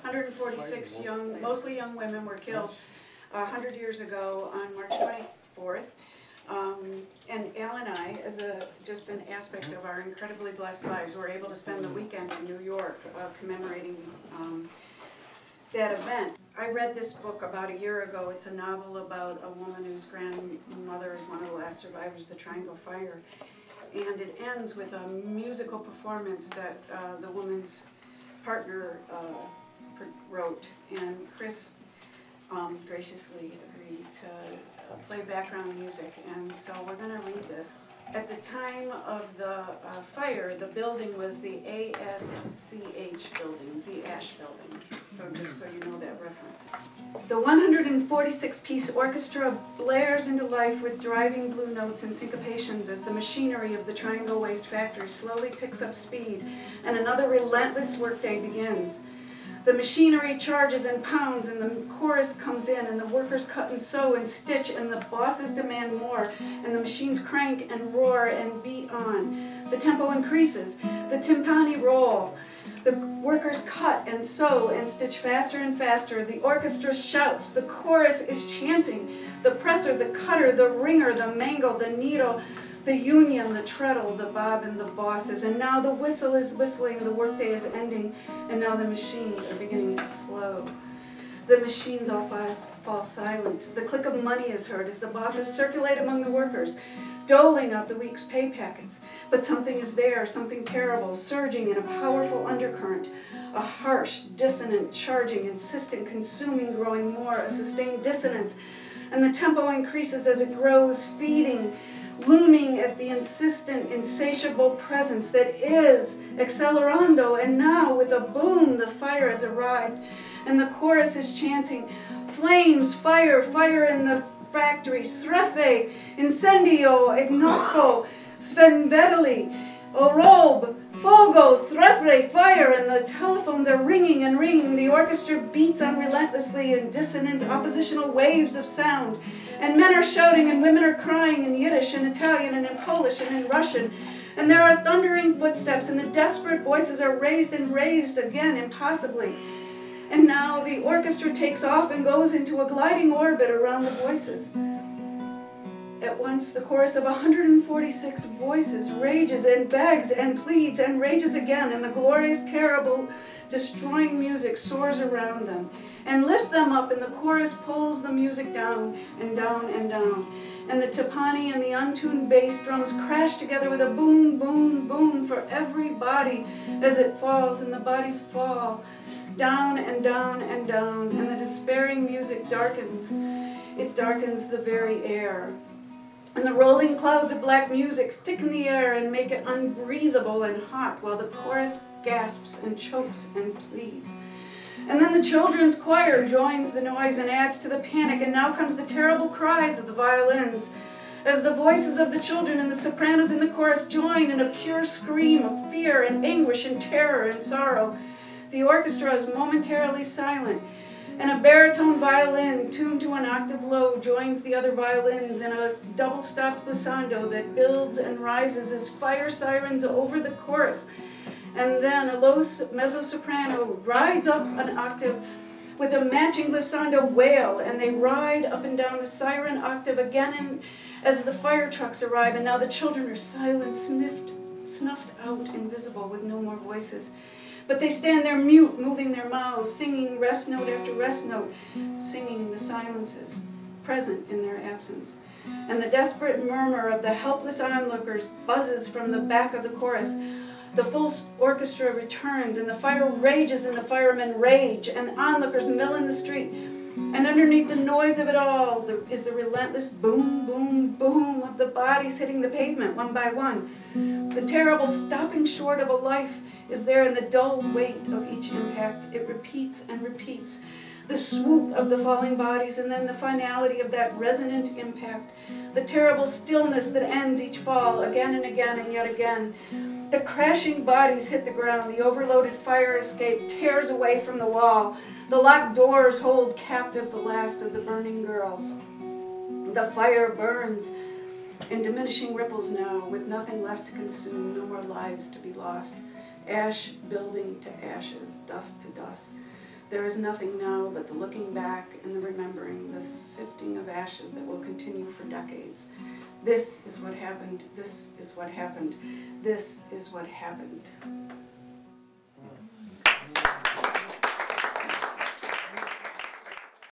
146 young, mostly young women were killed 100 years ago on March 24th. And Al and I, as just an aspect of our incredibly blessed lives, were able to spend the weekend in New York commemorating that event. I read this book about a year ago. It's a novel about a woman whose grandmother is one of the last survivors of the Triangle Fire. And it ends with a musical performance that the woman's partner wrote. And Chris graciously agreed to play background music. And so we're going to read this. At the time of the fire, the building was the ASCH building, the Ash building. So just so you know that reference. The 146-piece orchestra blares into life with driving blue notes and syncopations as the machinery of the Triangle Waste factory slowly picks up speed and another relentless workday begins. The machinery charges and pounds, and the chorus comes in, and the workers cut and sew and stitch, and the bosses demand more, and the machines crank and roar and beat on. The tempo increases, the timpani roll. The workers cut and sew and stitch faster and faster. The orchestra shouts, the chorus is chanting. The presser, the cutter, the ringer, the mangle, the needle, the union, the treadle, the bob, and the bosses. And now the whistle is whistling, the workday is ending, and now the machines are beginning to slow. The machines all fall silent. The click of money is heard as the bosses circulate among the workers, doling out the week's pay packets. But something is there, something terrible, surging in a powerful undercurrent, a harsh, dissonant, charging, insistent, consuming, growing more, a sustained dissonance. And the tempo increases as it grows, feeding, looming at the insistent, insatiable presence that is accelerando, and now with a boom the fire has arrived, and the chorus is chanting, flames, fire, fire in the factory, srefe, incendio, ignosco, svenvedeli, orob, fogo, srefe, fire, and the telephones are ringing and ringing. The orchestra beats unrelentlessly in dissonant oppositional waves of sound. And men are shouting and women are crying in Yiddish and Italian and in Polish and in Russian. And there are thundering footsteps and the desperate voices are raised and raised again impossibly. And now the orchestra takes off and goes into a gliding orbit around the voices. At once the chorus of 146 voices rages and begs and pleads and rages again, and the glorious, terrible, destroying music soars around them and lifts them up, and the chorus pulls the music down and down and down. And the timpani and the untuned bass drums crash together with a boom, boom, boom for every body as it falls, and the bodies fall down and down and down, and the despairing music darkens. It darkens the very air. And the rolling clouds of black music thicken the air and make it unbreathable and hot, while the chorus gasps and chokes and pleads. And then the children's choir joins the noise and adds to the panic, and now comes the terrible cries of the violins, as the voices of the children and the sopranos in the chorus join in a pure scream of fear and anguish and terror and sorrow. The orchestra is momentarily silent, and a baritone violin tuned to an octave low joins the other violins in a double-stopped glissando that builds and rises as fire sirens over the chorus. And then a low mezzo-soprano rides up an octave with a matching glissando wail, and they ride up and down the siren octave again as the fire trucks arrive, and now the children are silent, snuffed out, invisible, with no more voices. But they stand there mute, moving their mouths, singing rest note after rest note, singing the silences, present in their absence. And the desperate murmur of the helpless onlookers buzzes from the back of the chorus. The full orchestra returns, and the fire rages, and the firemen rage, and the onlookers mill in the street. And underneath the noise of it all is the relentless boom, boom, boom of the bodies hitting the pavement one by one. The terrible stopping short of a life is there in the dull weight of each impact. It repeats and repeats. The swoop of the falling bodies, and then the finality of that resonant impact. The terrible stillness that ends each fall again and again and yet again. The crashing bodies hit the ground. The overloaded fire escape tears away from the wall. The locked doors hold captive the last of the burning girls. The fire burns in diminishing ripples now, with nothing left to consume, no more lives to be lost. Ash building to ashes, dust to dust. There is nothing now but the looking back and the remembering, the sifting of ashes that will continue for decades. This is what happened, this is what happened, this is what happened.